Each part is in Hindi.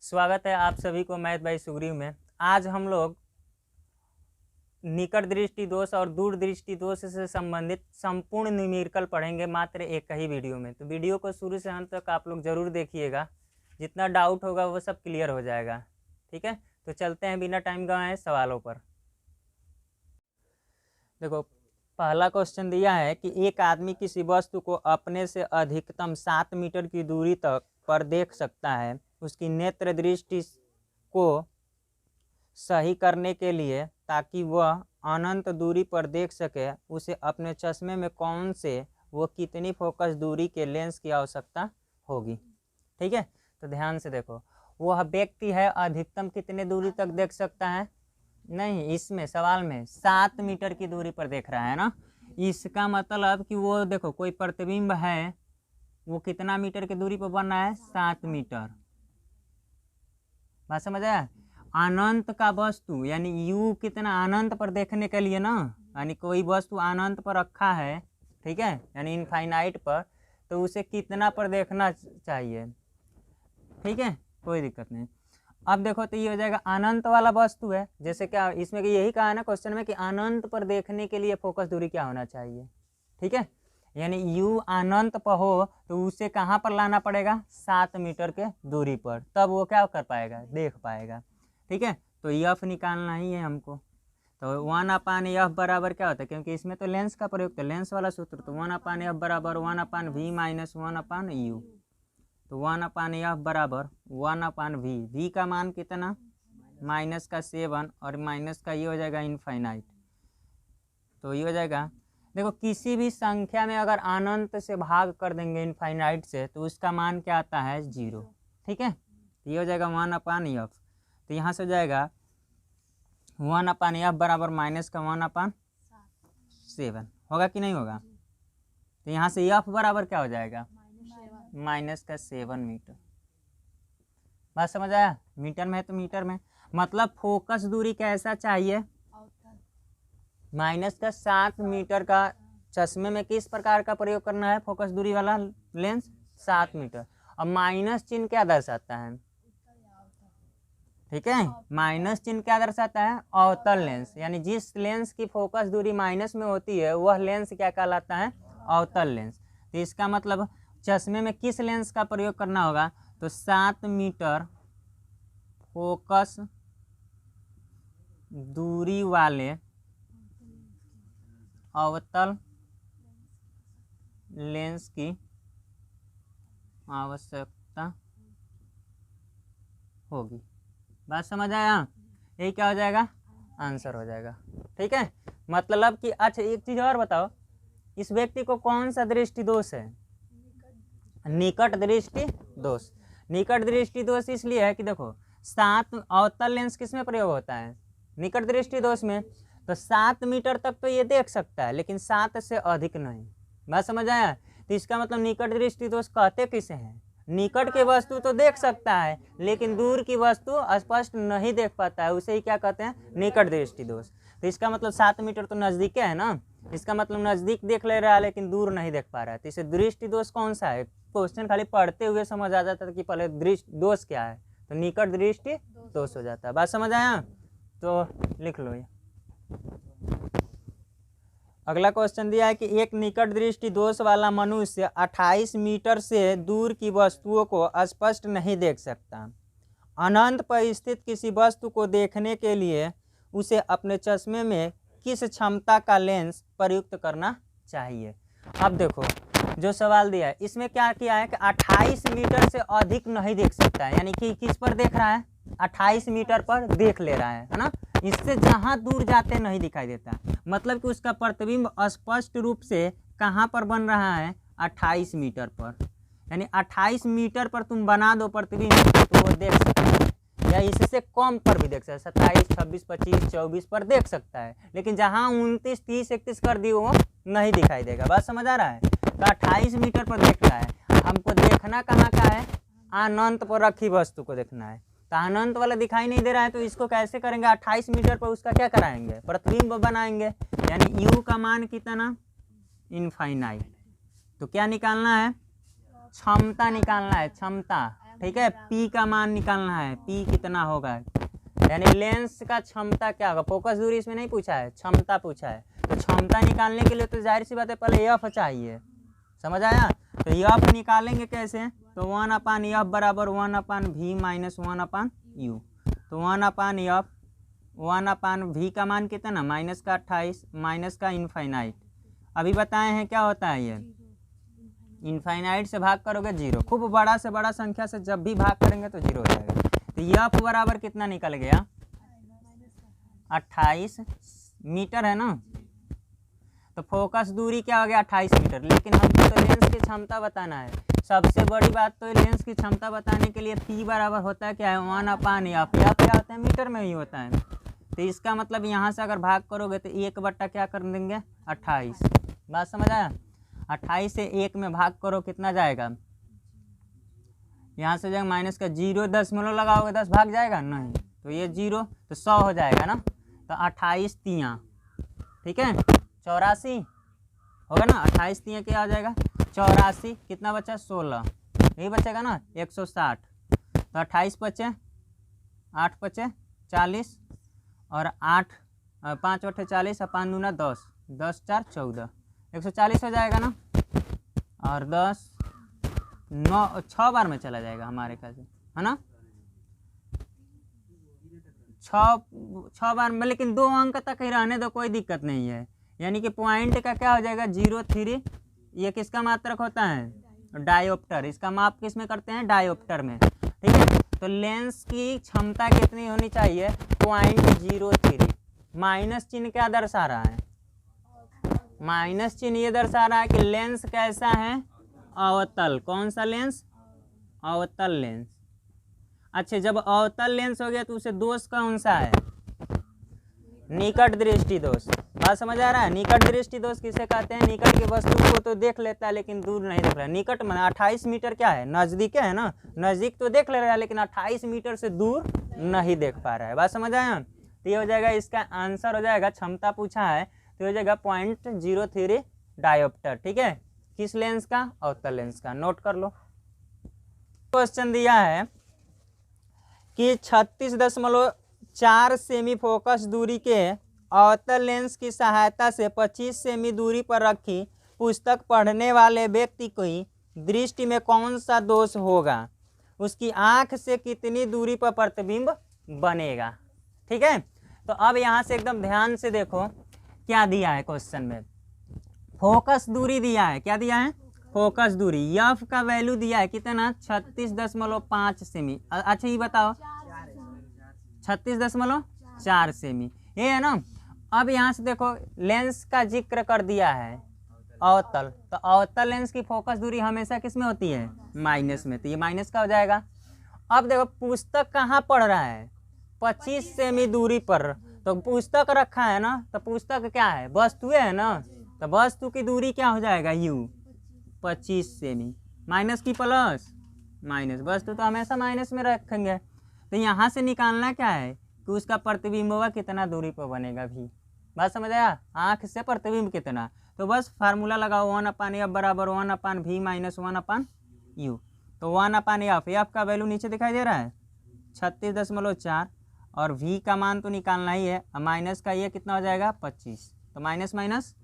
स्वागत है आप सभी को मैथ बाय सुग्रीव में। आज हम लोग निकट दृष्टि दोष और दूर दृष्टि दोष से संबंधित संपूर्ण न्यूमेरिकल पढ़ेंगे मात्र एक ही वीडियो में। तो वीडियो को शुरू से अंत तक आप लोग जरूर देखिएगा, जितना डाउट होगा वो सब क्लियर हो जाएगा। ठीक है, तो चलते हैं बिना टाइम गंवाए सवालों पर। देखो, पहला क्वेश्चन दिया है कि एक आदमी किसी वस्तु को अपने से अधिकतम 7 मीटर की दूरी तक पर देख सकता है। उसकी नेत्र दृष्टि को सही करने के लिए ताकि वह अनंत दूरी पर देख सके, उसे अपने चश्मे में कौन से वो कितनी फोकस दूरी के लेंस की आवश्यकता होगी। ठीक है, तो ध्यान से देखो, वह व्यक्ति है अधिकतम कितने दूरी तक देख सकता है, नहीं इसमें सवाल में 7 मीटर की दूरी पर देख रहा है ना। इसका मतलब कि वो देखो कोई प्रतिबिंब है, वो कितना मीटर की दूरी पर बन रहा है, 7 मीटर। बात समझ आया। अनंत का वस्तु यानी यू कितना अनंत पर देखने के लिए ना, यानी कोई वस्तु अनंत पर रखा है, ठीक है, यानी इनफाइनाइट पर, तो उसे कितना पर देखना चाहिए। ठीक है, कोई दिक्कत नहीं। अब देखो तो ये हो जाएगा अनंत वाला वस्तु है, जैसे क्या इसमें यही कहा है ना क्वेश्चन में कि अनंत पर देखने के लिए फोकस दूरी क्या होना चाहिए। ठीक है, यानी u अनंत पर हो तो उसे कहाँ पर लाना पड़ेगा, 7 मीटर के दूरी पर, तब वो क्या कर पाएगा, देख पाएगा। ठीक है, तो यफ निकालना ही है हमको। तो 1/f बराबर क्या होता है, क्योंकि इसमें तो लेंस का प्रयोग, तो लेंस वाला सूत्र, तो 1/f बराबर 1/v माइनस 1/u। तो 1/f बराबर 1/v, v का मान कितना, माइनस का 7 और माइनस का ये हो जाएगा इनफाइनाइट। तो ये हो जाएगा, देखो किसी भी संख्या में अगर अनंत से भाग कर देंगे इनफाइनाइट से तो उसका मान क्या आता है, 0। ठीक है, ये हो जाएगा 1/f। तो यहाँ से हो जाएगा 1/f बराबर माइनस का 1/7 होगा कि नहीं होगा। तो यहाँ से f बराबर क्या हो जाएगा, माइनस का 7 मीटर। बात समझ आया, मीटर में है तो मीटर में, मतलब फोकस दूरी कैसा चाहिए, माइनस का 7 मीटर का। चश्मे में किस प्रकार का प्रयोग करना है, फोकस दूरी वाला लेंस 7 मीटर। और माइनस चिन्ह क्या दर्शाता है, ठीक है, माइनस चिन्ह क्या दर्शाता है, अवतल लेंस, यानी जिस लेंस की फोकस दूरी माइनस में होती है वह लेंस क्या कहलाता है, अवतल लेंस। तो इसका मतलब चश्मे में किस लेंस का प्रयोग करना होगा, तो 7 मीटर फोकस दूरी वाले अवतल लेंस की आवश्यकता होगी। बात समझ आया, यही क्या हो जाएगा, आंसर हो जाएगा। ठीक है, मतलब कि अच्छा एक चीज और बताओ, इस व्यक्ति को कौन सा दृष्टि दोष है, निकट दृष्टि दोष। निकट दृष्टि दोष इसलिए है कि देखो 7 अवतल लेंस किस में प्रयोग होता है, निकट दृष्टि दोष में। तो 7 मीटर तक तो ये देख सकता है, लेकिन 7 से अधिक नहीं। बात समझ आया। तो इसका मतलब निकट दृष्टि दोष कहते किसे हैं, निकट की वस्तु तो देख सकता है लेकिन दूर की वस्तु स्पष्ट नहीं देख पाता है, उसे ही क्या कहते हैं, निकट दृष्टि दोष। तो इसका मतलब 7 मीटर तो नजदीक है ना, इसका मतलब नजदीक देख ले रहा है लेकिन दूर नहीं देख पा रहा है। तो इसे दृष्टि दोष कौन सा है, क्वेश्चन खाली पढ़ते हुए समझ आ जाता था कि पहले दृष्टि दोष क्या है, तो निकट दृष्टि दोष हो जाता है। बात समझ आया, तो लिख लो ये। अगला क्वेश्चन दिया है कि एक निकट दृष्टि दोष वाला मनुष्य 28 मीटर से दूर की वस्तुओं को स्पष्ट नहीं देख सकता। अनंत पर स्थित किसी वस्तु को देखने के लिए उसे अपने चश्मे में किस क्षमता का लेंस प्रयुक्त करना चाहिए। अब देखो जो सवाल दिया है इसमें क्या किया है कि 28 मीटर से अधिक नहीं देख सकता है, यानी कि किस पर देख रहा है, 28 मीटर पर देख ले रहा है ना। इससे जहां दूर जाते नहीं दिखाई देता, मतलब कि उसका प्रतिबिंब स्पष्ट रूप से कहां पर बन रहा है, 28 मीटर पर। यानी 28 मीटर पर तुम बना दो प्रतिबिंब तो वो देख सकता है, या इससे कम पर भी देख सकता है, 27, 26, 25, 24 पर देख सकता है, लेकिन जहां 29, 30, 31 कर दी वो नहीं दिखाई देगा। बात समझ आ रहा है। तो 28 मीटर पर देख रहा है, हमको देखना कहाँ का है, अनंत पर रखी वस्तु को देखना है। तो अनंत वाला दिखाई नहीं दे रहा है, तो इसको कैसे करेंगे, 28 मीटर पर उसका क्या कराएंगे, प्रतिबिंब बनाएंगे, यानी u का मान कितना, इनफाइनाइट। तो क्या निकालना है, क्षमता निकालना है, क्षमता। ठीक है। पी का मान निकालना है, पी कितना होगा, यानी लेंस का क्षमता क्या होगा। फोकस दूरी इसमें नहीं पूछा है, क्षमता पूछा है। तो क्षमता निकालने के लिए तो जाहिर सी बात है पहले एफ चाहिए, समझ आया। तो एफ निकालेंगे कैसे, तो 1/f बराबर 1/v माइनस 1/u। तो 1/f 1/v का मान कितना, माइनस का 28 माइनस का इनफाइनाइट। अभी बताए हैं क्या होता है ये, इनफाइनाइट से भाग करोगे 0, खूब बड़ा से बड़ा संख्या से जब भी भाग करेंगे तो 0 हो जाएगा। तो एफ बराबर कितना निकल गया, 28 मीटर है ना। तो फोकस दूरी क्या हो गया, 28 मीटर। लेकिन हमको तो लेंस की क्षमता बताना है। सबसे बड़ी बात तो लेंस की क्षमता बताने के लिए पी बराबर होता है क्या है, 1/f। क्या होता है, मीटर में ही होता है। तो इसका मतलब यहाँ से अगर भाग करोगे तो 1 क्या कर देंगे, 28। बात समझ आया। 28 से 1 में भाग करो कितना जाएगा, यहाँ से जाएगा माइनस का 0, 10 लगाओगे 10 भाग जाएगा नहीं, तो ये 0 तो 100 हो जाएगा ना। तो 28 तियाँ, ठीक है, 84 होगा ना। 28 तियाँ क्या आ जाएगा, 84, कितना बचा 16, यही बचेगा ना 160। तो 28 बचे, 8 बचे 40 और 8 5 8 40 और 5 दूना 10, 10 4 14, 140 हो जाएगा ना। और 10 9 6 बार में चला जाएगा हमारे ख्याल से, है ना। 6 बार में, लेकिन 2 अंक तक ही रहने दो, कोई दिक्कत नहीं है। यानी कि पॉइंट का क्या हो जाएगा 0.3। ये किसका मात्रक होता है, डायोप्टर। इसका माप किस में करते हैं, डायोप्टर में, ठीक है। तो लेंस की क्षमता कितनी होनी चाहिए, 0.03। माइनस चिन्ह क्या दर्शा रहा है, माइनस चिन्ह ये दर्शा रहा है कि लेंस कैसा है, अवतल। कौन सा लेंस, अवतल लेंस। अच्छा, जब अवतल लेंस हो गया तो उसे दोष कौन सा है, निकट दृष्टि दोष। बात समझ आ रहा है। निकट दृष्टि दोष किसे कहते हैं, निकट की वस्तु को तो देख लेता है लेकिन दूर नहीं देख रहा। निकट में 28 मीटर क्या है, नजदीक है ना, नजदीक तो देख ले रहा है लेकिन 28 मीटर से दूर नहीं देख पा रहा है। बात समझ आया। तो ये हो जाएगा, इसका आंसर हो जाएगा, क्षमता पूछा है तो हो जाएगा 0.03 डायोप्टर, ठीक है। किस लेंस का, अवतल लेंस का। नोट कर लो। क्वेश्चन दिया है कि 36.4 सेमी फोकस दूरी के अवतल लेंस की सहायता से 25 सेमी दूरी पर रखी पुस्तक पढ़ने वाले व्यक्ति की दृष्टि में कौन सा दोष होगा, उसकी आंख से कितनी दूरी पर प्रतिबिंब बनेगा, ठीक है। तो अब यहाँ से एकदम ध्यान से देखो क्या दिया है क्वेश्चन में। फोकस दूरी दिया है, क्या दिया है, फोकस दूरी। एफ का वैल्यू दिया है कितना, 36.5 सेमी। अच्छा ये बताओ, 36.4 सेमी, ये है ना। अब यहाँ से देखो लेंस का जिक्र कर दिया है अवतल, तो अवतल लेंस की फोकस दूरी हमेशा किस में होती है, माइनस में। तो ये माइनस का हो जाएगा। अब देखो पुस्तक कहाँ पढ़ रहा है, 25 सेमी दूरी पर। तो पुस्तक रखा है ना, तो पुस्तक क्या है, वस्तु है ना। तो वस्तु की दूरी क्या हो जाएगा, यू 25 सेमी, माइनस की प्लस माइनस, वस्तु तो हमेशा माइनस में रखेंगे। तो यहाँ से निकालना क्या है कि उसका प्रतिबिंब होगा कितना दूरी पर बनेगा, भी। बात समझ आया। आँख से प्रतिबिंब कितना, तो बस फार्मूला लगाओ, 1/f बराबर 1/v माइनस 1/u। तो 1/f, एफ का वैल्यू नीचे दिखाई दे रहा है 36.4 और v का मान तो निकालना ही है। माइनस का ये कितना हो जाएगा 25, तो माइनस माइनस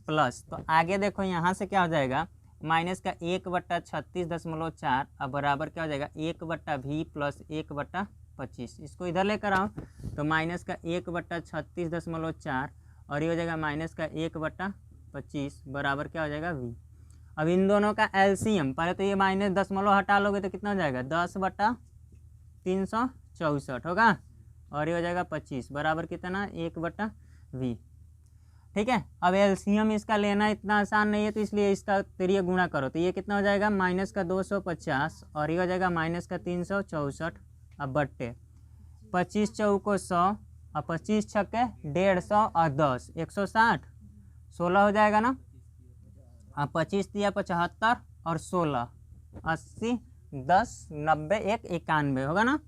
प्लस। तो आगे देखो यहाँ से क्या हो जाएगा, माइनस का 1/36.4 अब बराबर क्या हो जाएगा 1/v प्लस 1/25। इसको इधर लेकर आओ, तो माइनस का 1/36.4 और ये हो जाएगा माइनस का 1/25 बराबर क्या हो जाएगा v। अब इन दोनों का एलसीएम, पहले तो ये माइनस दशमलव हटा लोगे तो कितना हो जाएगा 10/364 होगा, और ये हो जाएगा 25 बराबर कितना 1/v, ठीक है। अब एलसीएम इसका लेना इतना आसान नहीं है, तो इसलिए इसका तिरिय गुणा करो, तो ये कितना हो जाएगा माइनस का 250 और ये हो जाएगा माइनस का 364। अब बट्टे 25 चौको 100 और 25 छक्के 150 और 10 160, 16 हो जाएगा ना। अब 25 दिया 75 और 16 80 10 90 1 91 होगा ना,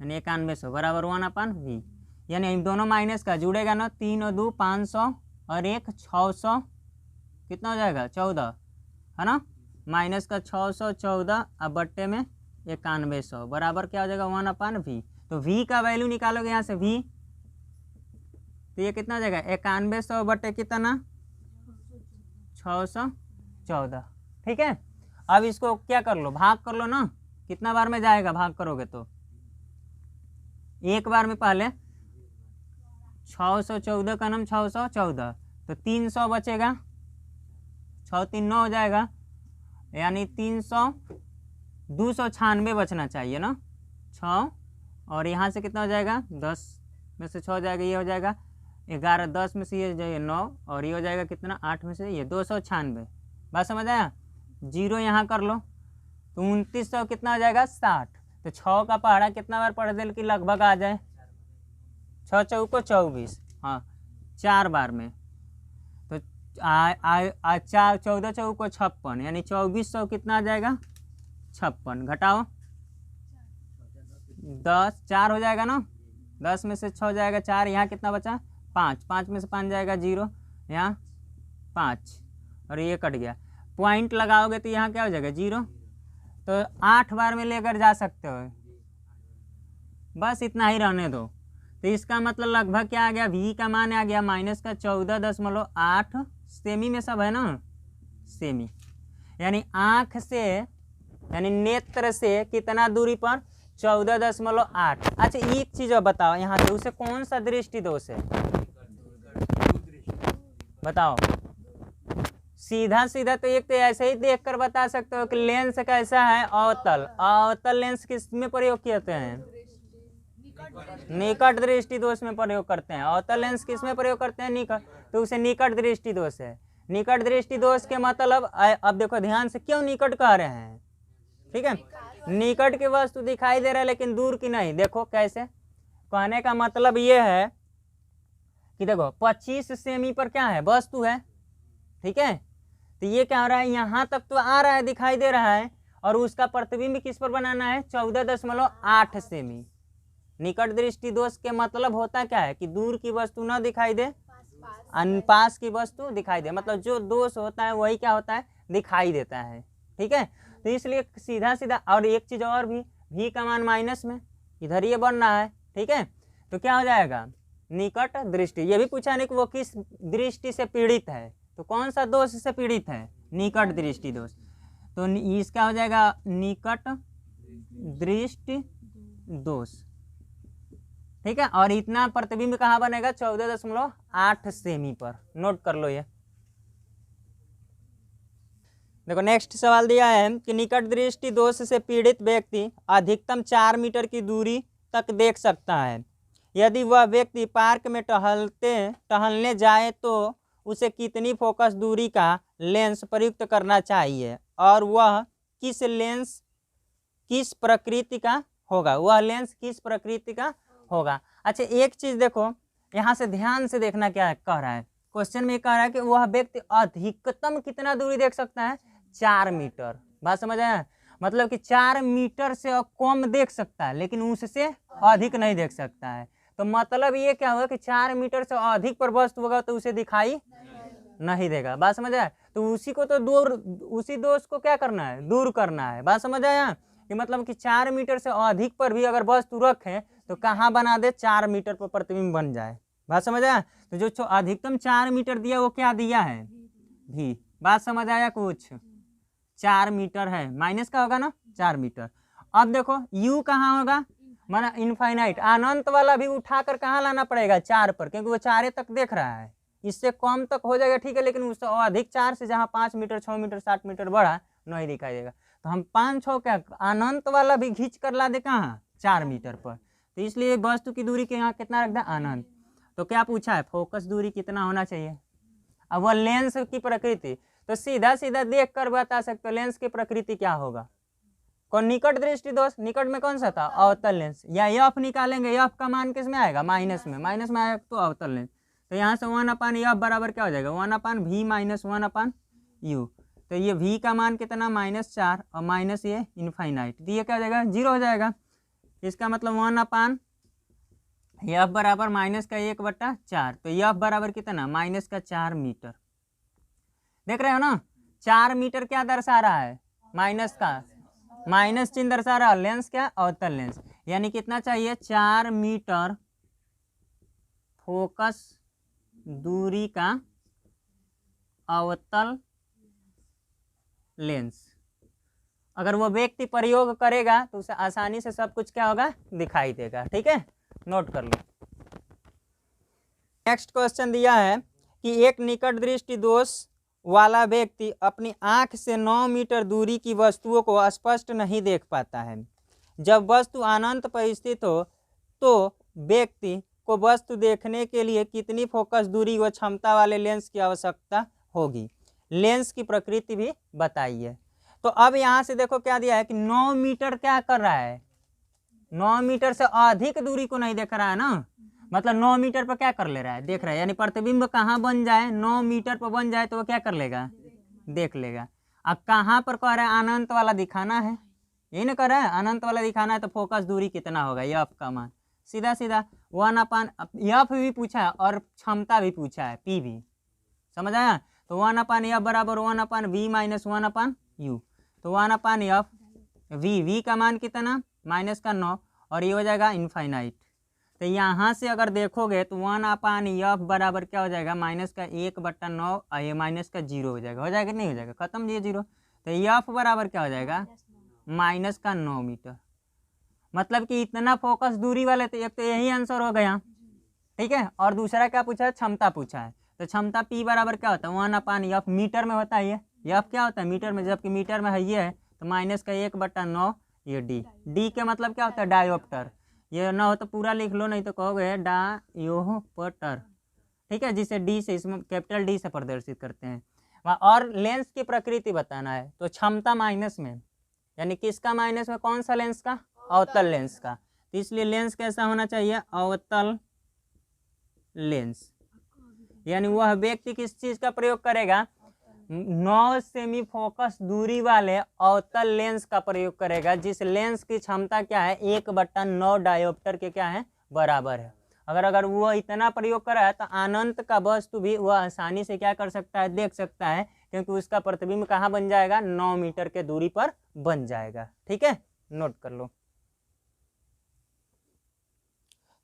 यानी 9100 बराबर 1/v। यानी इन दोनों माइनस का जुड़ेगा ना, 3 और 2 500 और 1 600, कितना हो जाएगा 14, है ना। माइनस का 614 अब बट्टे में 9100 बराबर क्या हो जाएगा 1/v। तो v का वैल्यू निकालोगे यहाँ से v, तो ये कितना हो जाएगा 9100 बटे कितना 614। ठीक है, अब इसको क्या कर लो, भाग कर लो ना, कितना बार में जाएगा भाग करोगे तो एक बार में, पहले 614 का नाम 614, तो 300 बचेगा, 6 3 9 हो जाएगा, यानी 296 बचना चाहिए ना 6, और यहाँ से कितना हो जाएगा 10 में से 6 हो जाएगा, ये हो जाएगा 11, 10 में से ये हो जाएगा 9, और ये हो जाएगा कितना 8 में से ये 296। बात समझ आया, जीरो यहाँ कर लो, तो 2900 कितना हो जाएगा 60। तो 6 का पहाड़ा कितना बार पढ़ दे कि लगभग आ जाए, 6 चौको 24, हाँ 4 बार में, तो 14 चौको 56, यानी 2400 कितना आ जाएगा 56, घटाओ 10, 4 हो जाएगा ना, 10 में से 6 हो जाएगा 4, यहाँ कितना बचा 5, 5 में से 5 जाएगा 0, यहाँ 5, और ये कट गया, पॉइंट लगाओगे तो यहाँ क्या हो जाएगा 0। तो 8 बार में लेकर जा सकते हो, बस इतना ही रहने दो। तो इसका मतलब लगभग क्या आ गया, v का मान आ गया -14.8 सेमी में सब है ना, सेमी, यानी आँख से यानी नेत्र से कितना दूरी पर 14.8। अच्छा एक चीज और बताओ, यहाँ से उसे कौन सा दृष्टि दोष है बताओ। सीधा सीधा तो एक तो ऐसे ही देखकर बता सकते हो कि लेंस कैसा है, अवतल, अवतल लेंस किस में प्रयोग किए हैं, निकट दृष्टि दोष में प्रयोग करते हैं। अवतल लेंस किस में प्रयोग करते हैं, निकट, तो उसे निकट दृष्टि दोष है। निकट दृष्टि दोष के मतलब अब देखो ध्यान से, क्यों निकट कह रहे हैं, ठीक है, निकट की वस्तु दिखाई दे रहा है लेकिन दूर की नहीं। देखो कैसे, कहने का मतलब ये है कि देखो 25 सेमी पर क्या है, वस्तु है, ठीक है, तो ये क्या हो रहा है, यहाँ तक तो आ रहा है, दिखाई दे रहा है, और उसका प्रतिबिंब किस पर बनाना है 14.8 सेमी। निकट दृष्टि दोष के मतलब होता क्या है कि दूर की वस्तु न दिखाई दे, पास की वस्तु दिखाई दे, मतलब जो दोष होता है वही क्या होता है, दिखाई देता है। ठीक है, तो इसलिए सीधा सीधा, और एक चीज और भी, v का मान माइनस में इधर ये बन रहा है, ठीक है, तो क्या हो जाएगा निकट दृष्टि। ये भी पूछा नहीं कि वो किस दृष्टि से पीड़ित है, तो कौन सा दोष से पीड़ित है, निकट दृष्टि दोष। तो इसका हो जाएगा निकट दृष्टि दोष, ठीक है, और इतना प्रतिबिंब कहाँ बनेगा 14.8 सेमी पर, नोट कर लो ये। देखो नेक्स्ट सवाल दिया है कि निकट दृष्टि दोष से पीड़ित व्यक्ति अधिकतम 4 मीटर की दूरी तक देख सकता है। यदि वह व्यक्ति पार्क में टहलने जाए तो उसे कितनी फोकस दूरी का लेंस प्रयुक्त करना चाहिए, और वह किस प्रकृति का होगा, वह लेंस किस प्रकृति का होगा। अच्छा एक चीज देखो, यहाँ से ध्यान से देखना क्या कह रहा है, क्वेश्चन में कह रहा है कि वह व्यक्ति अधिकतम कितना दूरी देख सकता है, 4 मीटर। बात समझ आया, मतलब कि 4 मीटर से कम देख सकता है लेकिन उससे अधिक नहीं देख सकता है। तो मतलब ये क्या होगा कि 4 मीटर से अधिक पर वस्तु होगा तो उसे दिखाई नहीं देगा। बात समझ आया, तो उसी को तो दूर, उसी दोष को क्या करना है, दूर करना है। बात समझ आया कि मतलब कि 4 मीटर से अधिक पर भी अगर वस्तु रखें तो कहाँ बना दे, 4 मीटर पर प्रतिबिंब बन जाए। बात समझ आया, तो जो अधिकतम 4 मीटर दिया वो क्या दिया है, भी। बात समझ आया, कुछ 4 मीटर है, माइनस का होगा ना 4 मीटर। अब देखो u कहाँ होगा, माना इनफाइनाइट, अनंत वाला भी उठाकर कहाँ लाना पड़ेगा 4 पर, क्योंकि वो 4 तक देख रहा है, इससे कम तक हो जाएगा, ठीक है, लेकिन उससे अधिक 4 से जहाँ 5 मीटर 6 मीटर 7 मीटर बढ़ा नहीं दिखाई देगा, तो हम 5 6 क्या अनंत वाला भी खींच कर ला दे कहाँ 4 मीटर पर। तो इसलिए वस्तु की दूरी के यहाँ कितना रख दे, अनंत। तो क्या पूछा है, फोकस दूरी कितना होना चाहिए। अब वह लेंस की प्रकृति, तो सीधा सीधा देख कर बता सकते हो लेंस की प्रकृति क्या होगा। कौन, निकट दृष्टि दोष, निकट में कौन सा था, अवतल लेंस, या एफ निकालेंगे, एफ का मान किस में आएगा, माइनस में, माइनस में आएगा तो अवतल लेंस। तो यहाँ से 1/f बराबर क्या हो जाएगा, 1/v माइनस 1/u। तो ये v का मान कितना -4 और माइनस ये इनफाइनाइट, तो ये क्या हो जाएगा 0 हो जाएगा। इसका मतलब 1/f बराबर -1/4, तो f बराबर कितना -4 मीटर। देख रहे हो ना, 4 मीटर क्या दर्शा रहा है, माइनस का, माइनस चिन्ह दर्शा रहा, लेंस क्या, अवतल लेंस, यानी कितना चाहिए, 4 मीटर फोकस दूरी का अवतल लेंस। अगर वो व्यक्ति प्रयोग करेगा तो उसे आसानी से सब कुछ क्या होगा, दिखाई देगा। ठीक है, नोट कर लो। नेक्स्ट क्वेश्चन दिया है कि एक निकट दृष्टि दोष वाला व्यक्ति अपनी आंख से 9 मीटर दूरी की वस्तुओं को स्पष्ट नहीं देख पाता है। जब वस्तु अनंत पर स्थित हो तो व्यक्ति को वस्तु देखने के लिए कितनी फोकस दूरी व क्षमता वाले लेंस की आवश्यकता होगी। लेंस की प्रकृति भी बताइए। तो अब यहाँ से देखो क्या दिया है कि 9 मीटर क्या कर रहा है, 9 मीटर से अधिक दूरी को नहीं देख रहा है ना, मतलब 9 मीटर पर क्या कर ले रहा है, देख रहा है। यानी प्रतिबिंब कहाँ बन जाए, 9 मीटर पर बन जाए तो वो क्या कर लेगा, देख लेगा। अब कहाँ पर कह रहा है, अनंत वाला दिखाना है, यही ना कर रहा है, अनंत वाला दिखाना है, तो फोकस दूरी कितना होगा, एफ का मान सीधा सीधा 1/, एफ भी पूछा है और क्षमता भी पूछा है, पी भी, समझ आया। तो 1/f बराबर 1/v माइनस 1/u, तो 1/f, वी का मान कितना, माइनस का 9, और ये हो जाएगा इनफाइनाइट। तो यहाँ से अगर देखोगे तो 1/f बराबर क्या हो जाएगा, माइनस का 1/9, और ये माइनस का 0 हो जाएगा नहीं हो जाएगा, खत्म ये 0। तो एफ बराबर क्या हो जाएगा, माइनस का 9 मीटर। मतलब कि इतना फोकस दूरी वाले, तो एक तो यही आंसर हो गया। ठीक है, और दूसरा क्या पूछा है, क्षमता पूछा है। तो क्षमता P बराबर क्या होता है, 1/f, मीटर में होता है ये, एफ क्या होता है मीटर में, जबकि मीटर में है ये है, तो माइनस का 1/9, ये डी के मतलब क्या होता है, डायोप्टर। ये ना हो तो पूरा लिख लो, नहीं तो कहोगे डायोप्टर। ठीक है, जिसे डी से, इसमें कैपिटल डी से प्रदर्शित करते हैं। और लेंस की प्रकृति बताना है, तो क्षमता माइनस में, यानी किसका माइनस में, कौन सा लेंस का, अवतल लेंस का। तो इसलिए लेंस कैसा होना चाहिए, अवतल लेंस। यानी वह व्यक्ति किस चीज का प्रयोग करेगा, 9 सेमी फोकस दूरी वाले अवतल लेंस का प्रयोग करेगा, जिस लेंस की क्षमता क्या है, 1/9 डायोप्टर के क्या है, बराबर है। अगर वो इतना प्रयोग करा है तो अनंत का वस्तु भी वह आसानी से क्या कर सकता है, देख सकता है, क्योंकि उसका प्रतिबिंब कहाँ बन जाएगा, 9 मीटर के दूरी पर बन जाएगा। ठीक है, नोट कर लो।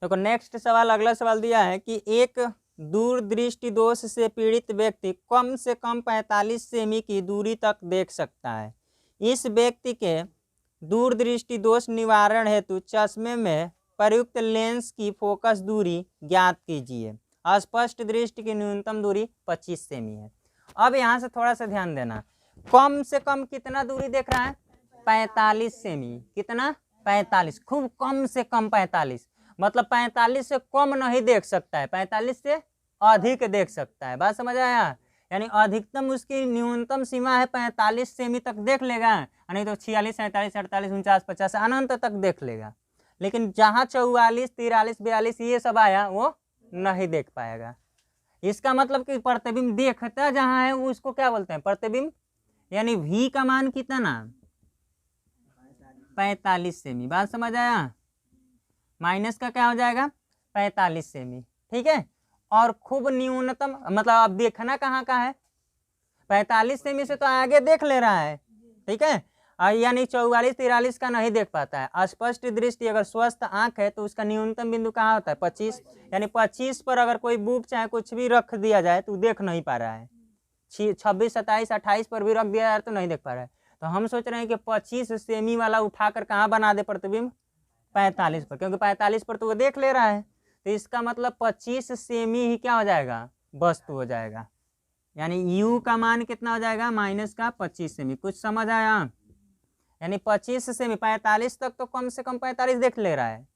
तो नेक्स्ट सवाल, अगला सवाल दिया है कि एक दूरदृष्टि दोष से पीड़ित व्यक्ति कम से कम 45 सेमी की दूरी तक देख सकता है। इस व्यक्ति के दूरदृष्टि दोष निवारण हेतु चश्मे में प्रयुक्त लेंस की फोकस दूरी ज्ञात कीजिए। अस्पष्ट दृष्टि की न्यूनतम दूरी 25 सेमी है। अब यहाँ से थोड़ा सा ध्यान देना, कम से कम कितना दूरी देख रहा है, 45 सेमी। कितना, 45, खूब कम से कम 45, मतलब 45 से कम नहीं देख सकता है, 45 से अधिक देख सकता है। बात समझ आया, यानी अधिकतम उसकी न्यूनतम सीमा है 45 सेमी तक देख लेगा, नहीं तो 46, 47, 48, 49, 50 अनंत तक देख लेगा। लेकिन जहाँ 44, 43, 42 ये सब आया वो नहीं देख पाएगा। इसका मतलब कि प्रतिबिंब देखता जहाँ है उसको क्या बोलते हैं, प्रतिबिंब। यानी V का मान कितना, 45 सेमी। बात समझ आया, माइनस का क्या हो जाएगा, 45 सेमी। ठीक है, और खूब न्यूनतम, मतलब अब देखना कहाँ का है, 45 सेमी से तो आगे देख ले रहा है। ठीक है, यानी 44, 43 का नहीं देख पाता है। अस्पष्ट दृष्टि, अगर स्वस्थ आंख है तो उसका न्यूनतम बिंदु कहाँ होता है, 25। यानी 25 पर अगर कोई बुक चाहे कुछ भी रख दिया जाए तो देख नहीं पा रहा है। 26, 27, 28 पर भी रख दिया जाए तो नहीं देख पा रहा है। तो हम सोच रहे हैं कि 25 सेमी वाला उठाकर कहाँ बना दे प्रतिबिंब, 45 पर, क्योंकि 45 पर तो वो देख ले रहा है। तो इसका मतलब 25 सेमी ही क्या हो जाएगा, वस्तु हो जाएगा। यानी U का मान कितना हो जाएगा, माइनस का 25 सेमी। कुछ समझ आया, यानी 25 सेमी, 45 तक तो कम से कम 45 देख ले रहा है,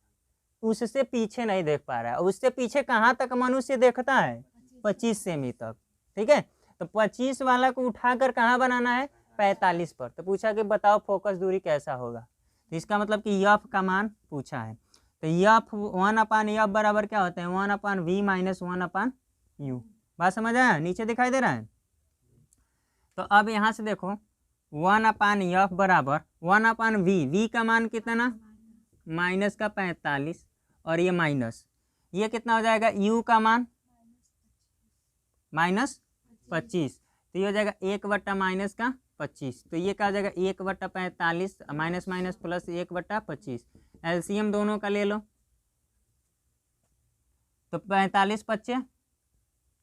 उससे पीछे नहीं देख पा रहा है। उससे पीछे कहाँ तक मनुष्य देखता है, 25 सेमी तक। ठीक है, तो 25 वाला को उठाकर कहाँ बनाना है, 45 पर। तो पूछा कि बताओ फोकस दूरी कैसा होगा, तो इसका मतलब कि एफ का मान पूछा है। तो एफ 1/f बराबर क्या होता है, 1/v माइनस 1/u। बात समझ आया, नीचे दिखाई दे रहा है। तो अब यहाँ से देखो 1/f बराबर 1/v, v का मान कितना, माइनस का 45, और ये माइनस, ये कितना हो जाएगा, u का मान माइनस 25, तो ये हो जाएगा 1/- 25, तो ये क्या हो जाएगा 1/45 माइनस माइनस प्लस 1/25। एलसीएम दोनों का ले लो, तो 45 25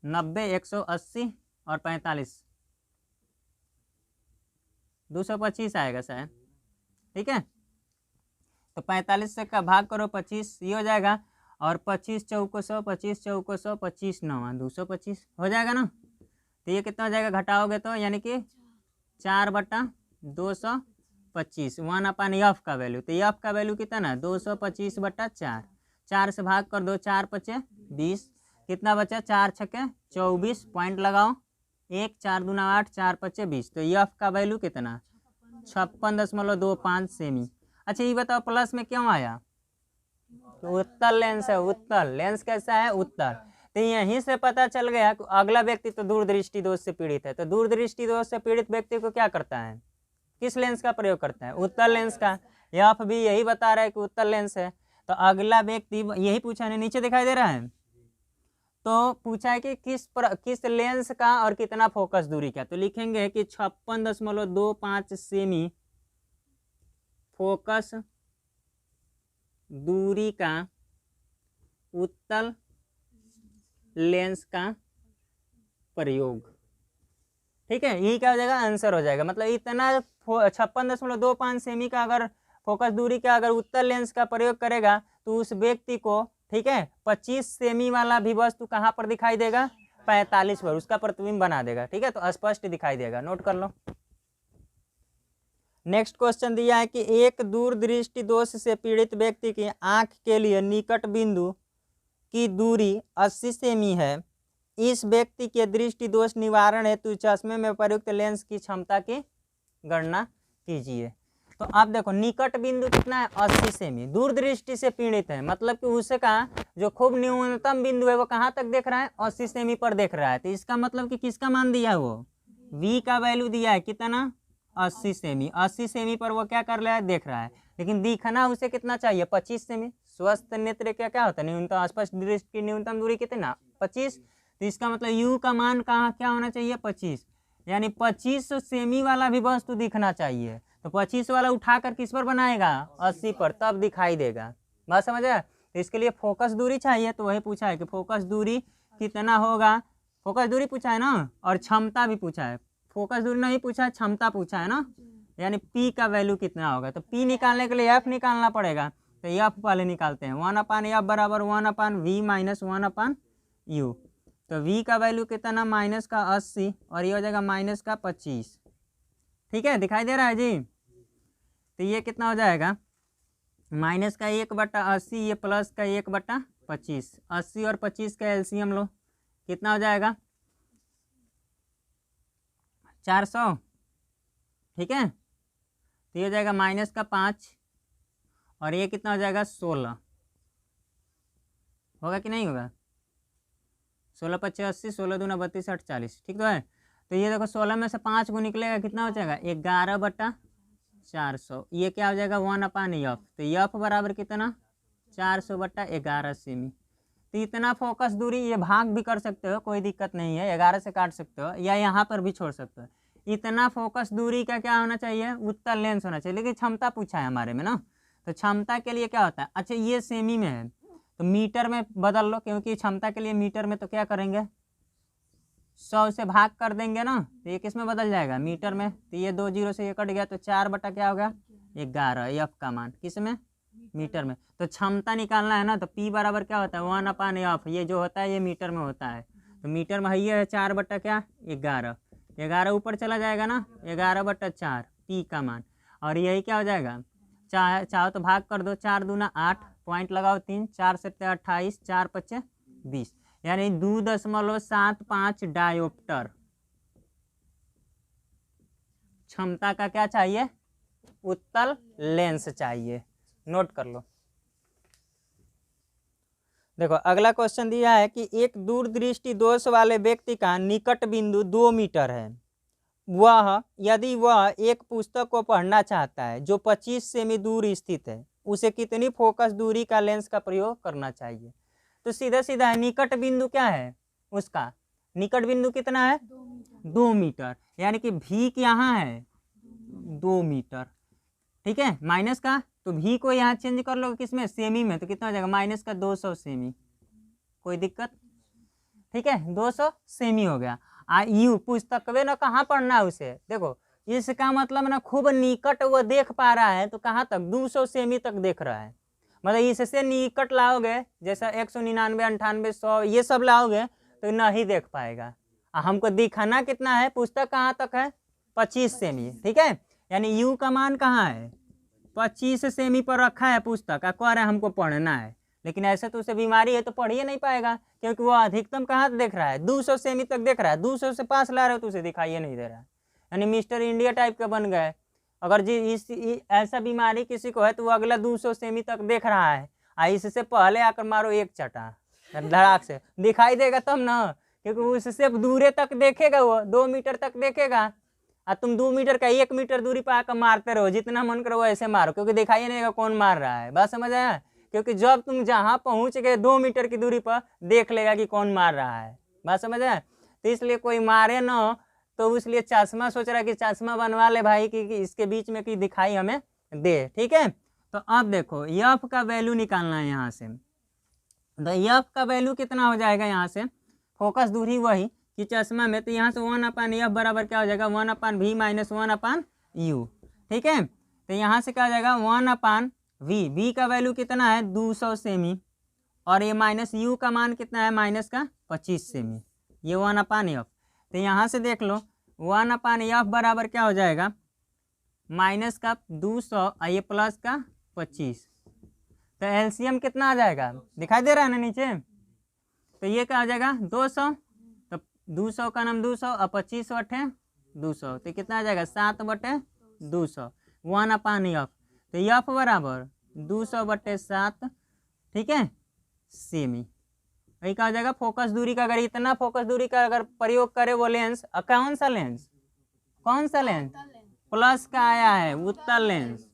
90 180 और 45 225 आएगा शायद, ठीक है। तो 45 से का भाग करो 25, ये हो जाएगा, और 25 चौको 100 25 चौको 100 25 9 225 हो जाएगा ना। तो ये कितना हो जाएगा घटाओगे तो, यानी कि 4/225 1/f का वैल्यू। तो एफ का वैल्यू कितना 225/4, 4 से भाग कर दो, 4 5 20, कितना बचा 4 6 24, पॉइंट लगाओ 1 4 दूना 8 4 5 20। तो एफ का वैल्यू कितना 56.25 सेमी। अच्छा ये बताओ प्लस में क्यों आया, तो उत्तल लेंस है, उत्तल लेंस कैसा है उत्तल। तो यहीं से पता चल गया कि अगला व्यक्ति तो दूरदृष्टि दोष से पीड़ित है, तो दूरदृष्टि दोष से पीड़ित व्यक्ति को क्या करता है, किस लेंस का प्रयोग करता है, उत्तल लेंस का। एफ भी यही बता रहा है कि उत्तल लेंस है। तो अगला व्यक्ति यही पूछा है, नीचे दिखाई दे रहा है, तो पूछा है कि किस लेंस का और कितना फोकस दूरी का। तो लिखेंगे कि 56.25 सेमी फोकस दूरी का उत्तल लेंस का प्रयोग, ठीक है। यही क्या हो जाएगा आंसर हो जाएगा, मतलब इतना 56.25 सेमी का अगर फोकस दूरी का अगर उत्तल लेंस का प्रयोग करेगा तो उस व्यक्ति को, ठीक है, 25 सेमी वाला भी वस्तु कहाँ पर दिखाई देगा 45 पर, उसका प्रतिबिंब बना देगा, ठीक है। तो स्पष्ट दिखाई देगा, नोट कर लो। नेक्स्ट क्वेश्चन दिया है कि एक दूरदृष्टि दोष से पीड़ित व्यक्ति की आंख के लिए निकट बिंदु की दूरी 80 सेमी है। इस व्यक्ति के दृष्टि दोष निवारण हेतु चश्मे में प्रयुक्त लेंस की क्षमता की गणना कीजिए। तो आप देखो निकट बिंदु कितना है 80 सेमी, दूरदृष्टि से पीड़ित है, मतलब कि उसका जो खूब न्यूनतम बिंदु है वो कहाँ तक देख रहा है 80 सेमी पर देख रहा है। तो इसका मतलब कि किसका मान दिया है, वो v का वैल्यू दिया है कितना 80 सेमी। 80 सेमी पर वो क्या कर रहा है देख रहा है, लेकिन दिखना उसे कितना चाहिए 25 सेमी। स्वस्थ नेत्र क्या क्या होता है न्यूनतम, स्पष्ट दृष्टि की न्यूनतम दूरी कितना 25। तो इसका मतलब u का मान कहाँ क्या होना चाहिए 25, यानी 25 सेमी वाला भी वस्तु दिखना चाहिए। तो 25 वाला उठाकर किस पर बनाएगा 80 पर, तब दिखाई देगा। बात समझ आया। तो इसके लिए फोकस दूरी चाहिए, तो वही पूछा है कि फोकस दूरी कितना होगा, फोकस दूरी पूछा है ना, और क्षमता भी पूछा है। फोकस दूरी नहीं पूछा है, क्षमता पूछा है ना, यानी P का वैल्यू कितना होगा। तो P निकालने के लिए F निकालना पड़ेगा, तो F वाले निकालते हैं 1/F बराबर 1/V माइनस 1/U। तो V का वैल्यू कितना माइनस का 80 और ये हो जाएगा माइनस का 25, ठीक है, दिखाई दे रहा है जी। तो ये कितना हो जाएगा माइनस का 1/80, ये प्लस का 1/25, 80 और 25 का एलसीएम लो, कितना हो जाएगा 400, ठीक है। तो ये हो जाएगा माइनस का 5 और ये कितना हो जाएगा 16, होगा कि नहीं होगा 16 5 80, 16 दूना 32 8 40, ठीक तो है। तो ये देखो 16 में से 5 को निकलेगा कितना हो जाएगा 11/400, ये क्या हो जाएगा 1/F। तो F बराबर कितना 400/11 सेमी। तो इतना फोकस दूरी, ये भाग भी कर सकते हो कोई दिक्कत नहीं है, 11 से काट सकते हो या यहाँ पर भी छोड़ सकते हो। इतना फोकस दूरी का क्या होना चाहिए उत्तल लेंस होना चाहिए, लेकिन क्षमता पूछा है हमारे में ना। तो क्षमता के लिए क्या होता है, अच्छा ये सेमी में है तो मीटर में बदल लो, क्योंकि क्षमता के लिए मीटर में तो क्या करेंगे 100 से भाग कर देंगे ना, तो ये किस में बदल जाएगा मीटर में। तो ये 2 0 से ये कट गया, तो 4 क्या हो गया 11, F का मान किस में मीटर में। तो क्षमता निकालना है ना, तो P बराबर क्या होता है 1/F, ये जो होता है ये मीटर में होता है। तो मीटर में ये है 4/11, 11 ऊपर चला जाएगा ना 11/4 P का मान, और यही क्या हो जाएगा चाहो तो भाग कर दो, 4 दूना 8, पॉइंट लगाओ 3, 4 7 28, 4 5 20, यानी 2.75 डायोप्टर क्षमता का क्या चाहिए उत्तल लेंस चाहिए, नोट कर लो। देखो अगला क्वेश्चन दिया है कि एक दूरदृष्टि दोष वाले व्यक्ति का निकट बिंदु 2 मीटर है, वह यदि वह एक पुस्तक को पढ़ना चाहता है जो 25 सेमी दूर स्थित है, उसे कितनी फोकस दूरी का लेंस का प्रयोग करना चाहिए। तो सीधा सीधा है, निकट बिंदु क्या है उसका निकट बिंदु कितना है 2 मीटर, यानी कि भी यहाँ है 2 मीटर। ठीक है, माइनस का तो भी को यहाँ चेंज कर लो किसमें सेमी में, तो कितना हो जाएगा माइनस का 200 सेमी। कोई दिक्कत? ठीक है, 200 सेमी हो गया। यू पुस्तकवे ना कहाँ पढ़ना है उसे, देखो इसका मतलब ना खूब निकट वो देख पा रहा है, तो कहाँ तक 200 सेमी तक देख रहा है। मतलब इससे निकट लाओगे जैसा 199, 98, 100 ये सब लाओगे तो नहीं देख पाएगा। हमको दिखाना कितना है, पुस्तक कहाँ तक है 25 सेमी। ठीक है, यानी यू का मान कहाँ है 25 सेमी पर रखा है पुस्तक, कह रहा है हमको पढ़ना है, लेकिन ऐसे तो उसे बीमारी है तो पढ़ ही नहीं पाएगा, क्योंकि वो अधिकतम कहाँ देख रहा है 200 सेमी तक देख रहा है। 200 से पास ला रहे हो तो उसे दिखाई नहीं दे रहा है, यानी मिस्टर इंडिया टाइप का बन गए। अगर जी ऐसा बीमारी किसी को है तो वो अगला 200 सेमी तक देख रहा है, इससे पहले आकर मारो एक चटा धड़ाक से, दिखाई देगा तब ना, क्योंकि उससे दूरे तक देखेगा, वो 2 मीटर तक देखेगा। तुम 2 मीटर का 1 मीटर दूरी पर आकर मारते रहो, जितना मन करो ऐसे मारो, क्योंकि दिखाई नहीं देगा कौन मार रहा है। बात समझ आया? क्योंकि जब तुम जहाँ पहुँच गए 2 मीटर की दूरी पर देख लेगा कि कौन मार रहा है। बात समझ आया? तो इसलिए कोई मारे ना, तो इसलिए चश्मा सोच रहा है कि चश्मा बनवा ले भाई कि इसके बीच में कि दिखाई हमें दे। ठीक है, तो अब देखो एफ का वैल्यू निकालना है यहाँ से। तो एफ का वैल्यू कितना हो जाएगा यहाँ से, फोकस दूरी वही कि चश्मा में, तो यहाँ से 1/f बराबर क्या हो जाएगा 1/v माइनस 1/u। ठीक है, तो यहाँ से क्या हो जाएगा 1/v, v का वैल्यू कितना है 200 सेमी, और ये माइनस u का मान कितना है माइनस का 25 सेमी, ये 1/f। तो यहाँ से देख लो 1/f बराबर क्या हो जाएगा माइनस का 200 और ये प्लस का 25। तो एलसीएम कितना आ जाएगा, दिखाई दे रहा है ना नीचे, तो ये क्या हो जाएगा 200, तो 200 का नाम 200 और 25 बटे 200, तो कितना आ जाएगा 7/200 1/f। तो एफ बराबर 200/7, ठीक है, सेमी। वही क्या हो जाएगा फोकस दूरी का, अगर इतना फोकस दूरी का अगर प्रयोग करे वो लेंस, कौन सा लेंस, कौन सा लेंस प्लस का आया है उत्तल लेंस।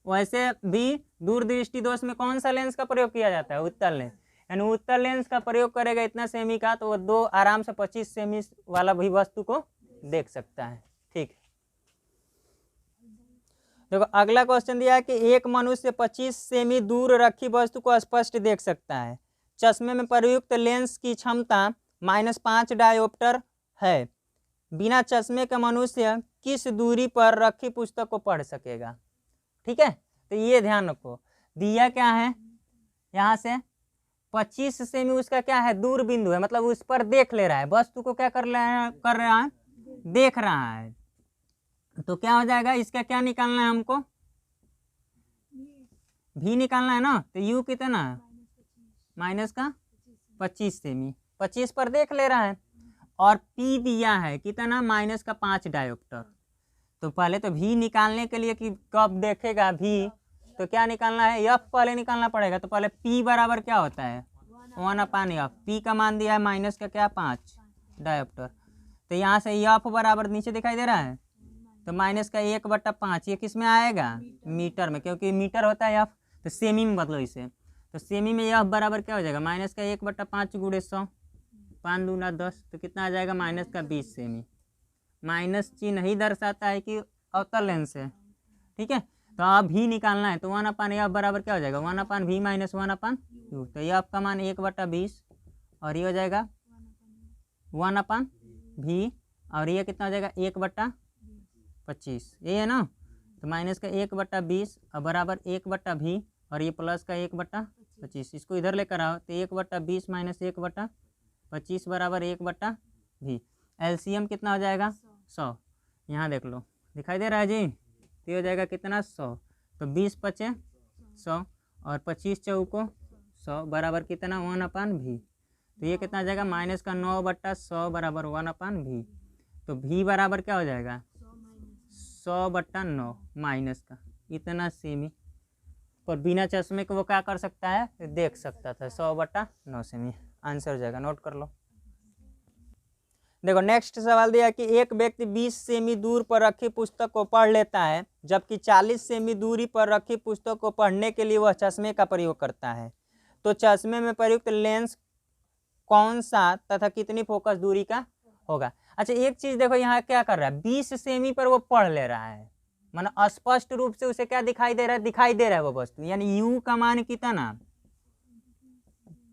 वैसे भी दूरदृष्टि दोष में कौन सा लेंस का प्रयोग किया जाता है उत्तल लेंस, यानी उत्तल लेंस का प्रयोग करेगा इतना सेमी का, तो वो दो आराम से 25 सेमी वाला भी वस्तु को देख सकता है। ठीक, देखो अगला क्वेश्चन दिया है कि एक मनुष्य 25 सेमी दूर रखी वस्तु को स्पष्ट देख सकता है। चश्मे में प्रयुक्त लेंस की क्षमता -5 डायोप्टर है। बिना चश्मे के मनुष्य किस दूरी पर रखी पुस्तक को पढ़ सकेगा। ठीक है, तो ये ध्यान रखो, दिया क्या है यहाँ से 25 सेमी उसका क्या है दूर बिंदु है, मतलब उस पर देख ले रहा है वस्तु को, क्या कर रहा है देख रहा है। तो क्या हो जाएगा इसका क्या निकालना है हमको, भी निकालना है ना, तो यू कितना माइनस का 25 सेमी, 25 पर देख ले रहा है, और पी दिया है कितना माइनस का 5 डायोप्टर। तो पहले तो भी निकालने के लिए कि कब देखेगा भी, तो क्या निकालना है एफ पहले निकालना पड़ेगा। तो पहले पी बराबर क्या होता है 1/f, पी का मान दिया है माइनस का क्या 5 डायोप्टर। तो यहाँ से एफ बराबर नीचे दिखाई दे रहा है, तो माइनस का 1/5, ये किस में आएगा मीटर में, क्योंकि मीटर होता है एफ, तो सेमी में बदलो इसे। तो सेमी में एफ बराबर क्या हो जाएगा माइनस का 1/5 गुणे 100, 5 दूना 10, तो कितना आ जाएगा माइनस का 20 सेमी। माइनस चिन्ह ही दर्शाता है कि अवतल लेंस है। ठीक है, तो अब भी निकालना है, तो 1/f बराबर क्या हो जाएगा 1/v माइनस 1/u। तो ये आपका मान 1/20, और ये हो जाएगा 1/v, और ये कितना हो जाएगा 1/25, ये है ना। तो माइनस का 1/20 और बराबर 1/v, और ये प्लस का 1/25, इसको इधर लेकर आओ, तो 1/20 माइनस 1/25 बराबर 1/v। एलसीएम कितना हो जाएगा 100, यहाँ देख लो दिखाई दे रहा है जी, तो हो जाएगा कितना 100, तो 20 पचे 100 और 25 चौको 100 बराबर कितना 1/v। तो ये कितना आ जाएगा माइनस का 9/100 बराबर 1/v। तो v बराबर क्या हो जाएगा 100/9 माइनस का इतना सेमी, पर बिना चश्मे के वो क्या कर सकता है देख सकता था 100/9 सेमी। आंसर हो जाएगा, नोट कर लो। देखो नेक्स्ट सवाल दिया कि एक व्यक्ति 20 सेमी दूर पर रखी पुस्तक को पढ़ लेता है, जबकि 40 सेमी दूरी पर रखी पुस्तक को पढ़ने के लिए वह चश्मे का प्रयोग करता है। तो चश्मे में प्रयुक्त लेंस कौन सा तथा कितनी फोकस दूरी का होगा। अच्छा एक चीज देखो यहाँ क्या कर रहा है, 20 सेमी पर वो पढ़ ले रहा है, माना स्पष्ट रूप से उसे क्या दिखाई दे रहा है, दिखाई दे रहा है वो वस्तु, यानी u का मान कितना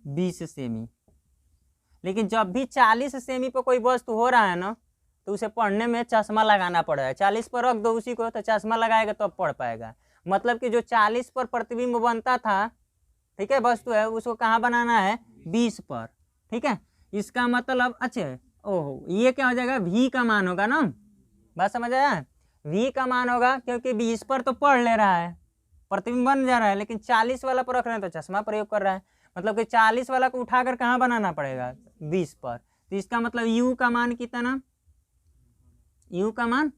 20 सेमी। लेकिन जब भी 40 सेमी पर कोई वस्तु हो रहा है ना तो उसे पढ़ने में चश्मा लगाना पड़ेगा। 40 पर रख दो उसी को तो चश्मा लगाएगा तो अब पढ़ पाएगा। मतलब कि जो 40 पर प्रतिबिंब बनता था, ठीक है, वस्तु है, उसको कहाँ बनाना है 20 पर, ठीक है। इसका मतलब अच्छा ओहो ये क्या हो जाएगा, v का मान होगा ना, बात समझ आया, v का मान होगा क्योंकि 20 पर तो पढ़ ले रहा है, प्रतिबिंब बन जा रहा है, लेकिन 40 वाला पर रख रहे हैं तो चश्मा प्रयोग कर रहा है। मतलब कि 40 वाला को उठाकर कहाँ बनाना पड़ेगा 20 पर। तो इसका मतलब u का मान कितना, u का मान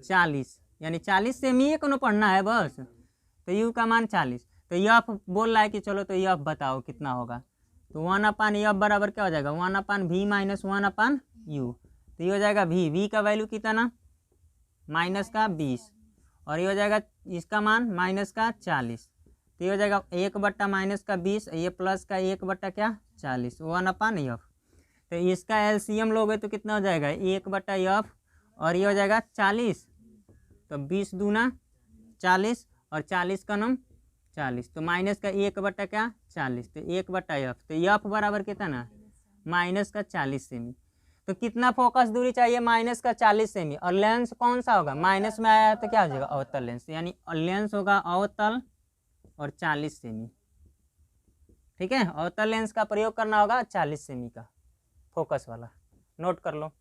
40, यानी 40 सेमी ही को पढ़ना है बस, तो u का मान 40। तो यफ बोल रहा है कि चलो तो यफ बताओ कितना होगा, तो 1/f बराबर क्या हो जाएगा 1/v माइनस 1/u। तो ये हो जाएगा v का वैल्यू कितना माइनस का 20 और ये हो जाएगा इसका मान माइनस का 40। तो ये हो जाएगा 1 माइनस का 20, ये प्लस का 1 क्या 40 1/f। तो इसका एलसीएम लोगे तो कितना हो जाएगा 1/f और ये हो जाएगा 40, तो 20 दूना 40 और 40 का नम 40, तो माइनस का 1 क्या 40, तो 1/f। तो f बराबर कितना माइनस का 40 सेमी। तो कितना फोकस दूरी चाहिए माइनस का 40 सेमी, और लेंस कौन सा होगा माइनस में आया तो क्या हो जाएगा अवतल लेंस, यानी लेंस होगा अवतल और 40 सेमी, ठीक है। अवतल लेंस का प्रयोग करना होगा 40 सेमी का फोकस वाला, नोट कर लो।